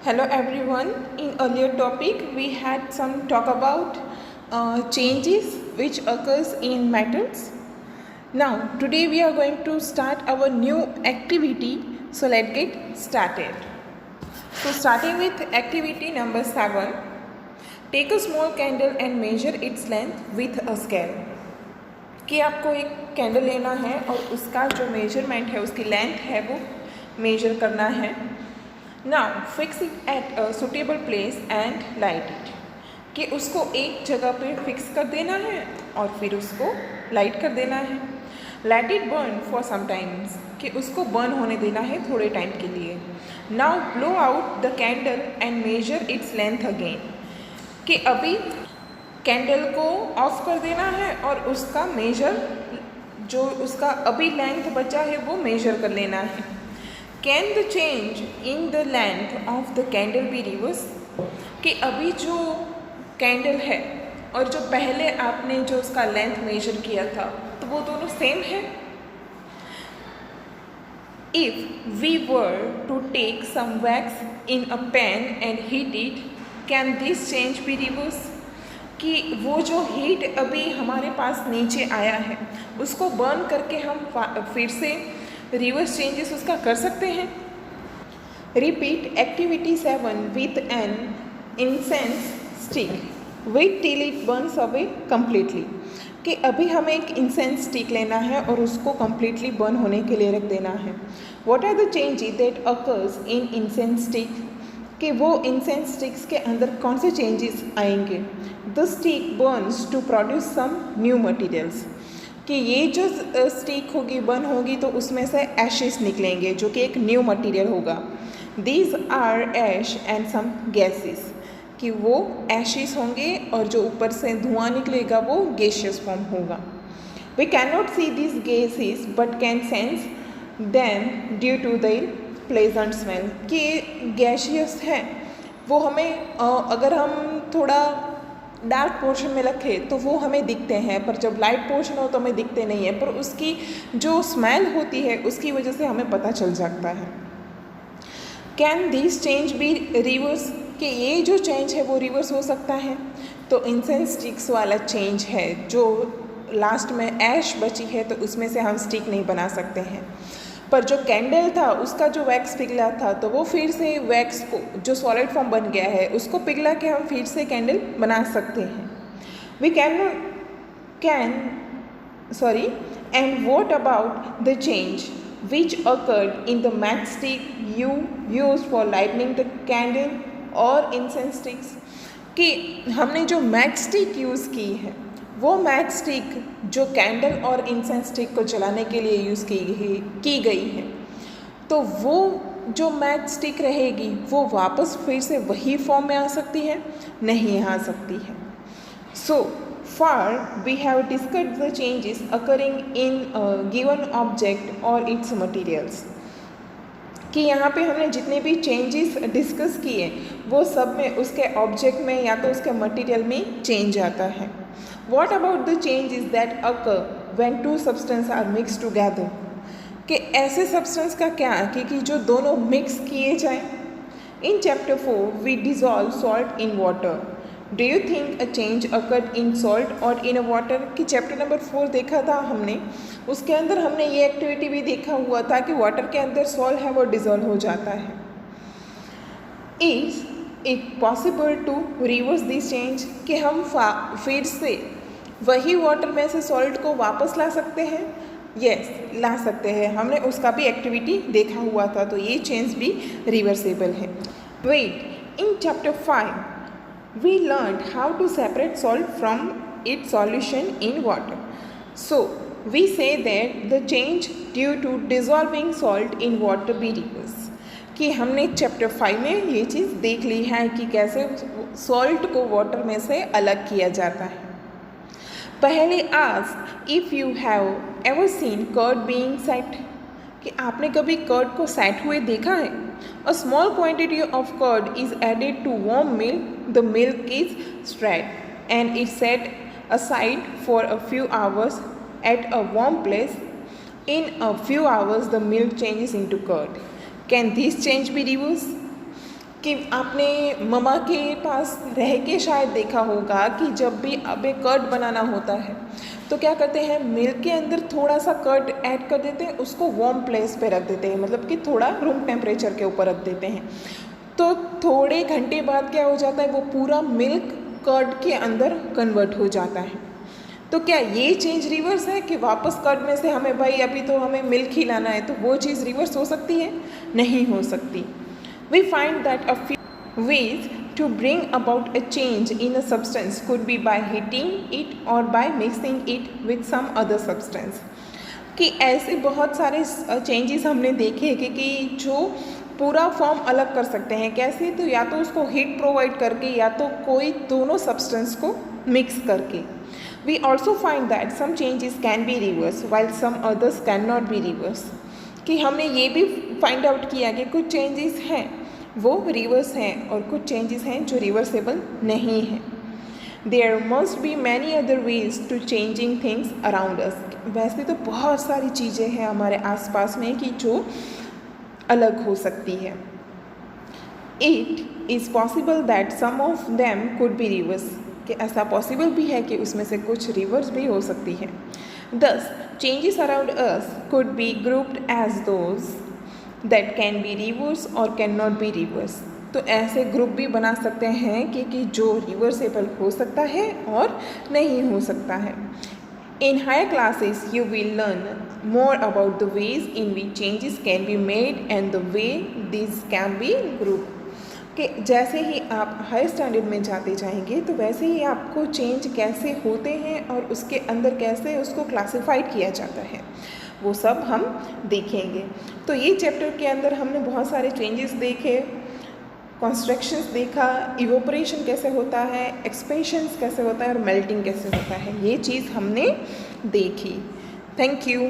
Hello everyone. In earlier topic we had some talk about changes which occurs in metals. Now today we are going to start our new activity. So let's get started. So starting with activity number 7. Take a small candle and measure its length with a scale. कि आपको एक candle लेना है और उसका जो measurement है उसकी लेंथ है वो मेजर करना है. Now fix it at a suitable place and light it. कि उसको एक जगह पे फिक्स कर देना है और फिर उसको लाइट कर देना है. Let it burn for some times. कि उसको बर्न होने देना है थोड़े टाइम के लिए. Now blow out the candle and measure its length again. कि अभी कैंडल को ऑफ कर देना है और उसका मेजर जो उसका अभी लेंथ बचा है वो मेजर कर लेना है. Can the change in the length of the candle B reverse. कि अभी जो कैंडल है और जो पहले आपने जो उसका लेंथ मेजर किया था तो वो दोनों सेम है. If we were to take some wax in a pan and heat it, can this change be reverse. कि वो जो हीट अभी हमारे पास नीचे आया है उसको बर्न करके हम फिर से रिवर्स चेंजेस उसका कर सकते हैं. Repeat activity 7 with an incense stick. Wait till it burns away completely. कि अभी हमें एक इंसेंस स्टिक लेना है और उसको कम्प्लीटली बर्न होने के लिए रख देना है. What are the changes that occurs in incense stick. कि वो इंसेंस स्टिक्स के अंदर कौन से चेंजेस आएंगे. The stick burns to produce some new materials. कि ये जो स्टिक होगी बर्न होगी तो उसमें से एशेस निकलेंगे जो कि एक न्यू मटीरियल होगा. These are ash and some gases. कि वो एशेस होंगे और जो ऊपर से धुआं निकलेगा वो गैसियस फॉर्म होगा. We can not see this gases but can sense them due to the pleasant smell. कि गैसियस है वो हमें अगर हम थोड़ा डार्क पोर्शन में रखें तो वो हमें दिखते हैं, पर जब लाइट पोर्शन हो तो हमें दिखते नहीं है, पर उसकी जो स्मेल होती है उसकी वजह से हमें पता चल जाता है. Can this change be reverse. कि ये जो चेंज है वो रिवर्स हो सकता है. तो इंसेंस स्टिक्स वाला चेंज है जो लास्ट में ऐश बची है तो उसमें से हम स्टिक नहीं बना सकते हैं. पर जो कैंडल था उसका जो वैक्स पिघला था तो वो फिर से वैक्स को जो सॉलिड फॉर्म बन गया है उसको पिघला के हम फिर से कैंडल बना सकते हैं. We and what about the change which occurred in the matchstick you use for lightning the candle और इंसेंस स्टिक्स. कि हमने जो मैचस्टिक यूज़ की है वो मैच स्टिक जो कैंडल और इंसेंस स्टिक को जलाने के लिए यूज़ की गई है तो वो जो मैच स्टिक रहेगी वो वापस फिर से वही फॉर्म में आ सकती है, नहीं आ सकती है. So far we have discussed the changes occurring in given object और इट्स मटीरियल्स. कि यहाँ पे हमने जितने भी चेंजेस डिस्कस किए वो सब में उसके ऑब्जेक्ट में या तो उसके मटेरियल में चेंज आता है. What about the changes that occur when two substances are mixed together. कि ऐसे सब्सटेंस का क्या कि जो दोनों मिक्स किए जाएं. In chapter 4 we dissolve salt in water. Do you think a change occurred in salt or in a water. कि चैप्टर नंबर 4 देखा था हमने, उसके अंदर हमने ये एक्टिविटी भी देखा हुआ था कि वाटर के अंदर सॉल्ट है वो डिज़ोल्व हो जाता है. Is it possible to reverse this change. कि हम फिर से वही वाटर में से सॉल्ट को वापस ला सकते हैं. यस ला सकते हैं, हमने उसका भी एक्टिविटी देखा हुआ था तो ये चेंज भी रिवर्सेबल है. Wait in chapter 5 we learn how to separate salt from its solution in water. So we say that the change due to dissolving salt in water be reverse. कि हमने chapter 5 में ये चीज़ देख ली है कि कैसे सॉल्ट को वाटर में से अलग किया जाता है. पहले ask if you have ever seen curd being set. कि आपने कभी कर्ड को सेट हुए देखा है. A small quantity of curd is added to warm milk. The milk is straight and is set aside for a few hours at a warm place. In a few hours the milk changes into curd. Can this change be reversed? कि आपने मम्मा के पास रह के शायद देखा होगा कि जब भी अब एक कर्ड बनाना होता है तो क्या करते हैं, मिल्क के अंदर थोड़ा सा कर्ड ऐड कर देते हैं, उसको वार्म प्लेस पे रख देते हैं, मतलब कि थोड़ा रूम टेम्परेचर के ऊपर रख देते हैं। तो थोड़े घंटे बाद क्या हो जाता है, वो पूरा मिल्क कर्ड के अंदर कन्वर्ट हो जाता है। तो क्या ये चेंज रिवर्स है कि वापस कर्ड में से हमें भाई अभी तो हमें मिल्क ही लाना है, तो वो चीज़ रिवर्स हो सकती है? नहीं हो सकती। We find that a few ways to bring about a change in a substance could be by heating it or by mixing it with some other substance. कि ऐसे बहुत सारे चेंजेस हमने देखे कि जो पूरा फॉर्म अलग कर सकते हैं। कैसे? तो या तो उसको हीट प्रोवाइड करके या तो कोई दोनों सब्सटेंस को मिक्स करके। We also find that some changes can be reversed while some others cannot be reversed. कि हमने ये भी फाइंड आउट किया कि कुछ चेंजेस हैं वो रिवर्स हैं और कुछ चेंजेस हैं जो रिवर्सेबल नहीं हैं। There must be many other ways to changing things around us. वैसे तो बहुत सारी चीज़ें हैं हमारे आसपास में कि जो अलग हो सकती है। It is possible that some of them could be reverse, कि ऐसा पॉसिबल भी है कि उसमें से कुछ रिवर्स भी हो सकती है। Thus, changes around us could be grouped as those that can be reversed or cannot be reversed. तो ऐसे ग्रुप भी बना सकते हैं कि जो रिवर्सेबल हो सकता है और नहीं हो सकता है। In higher classes, you will learn more about the ways in which changes can be made and the way these can be grouped. कि जैसे ही आप हायर स्टैंडर्ड में जाते जाएंगे तो वैसे ही आपको चेंज कैसे होते हैं और उसके अंदर कैसे उसको क्लासिफाइड किया जाता है वो सब हम देखेंगे। तो ये चैप्टर के अंदर हमने बहुत सारे चेंजेस देखे, कंस्ट्रक्शंस देखा, इवोपरेशन कैसे होता है, एक्सपेंशंस कैसे होता है और मेल्टिंग कैसे होता है, ये चीज़ हमने देखी। Thank you.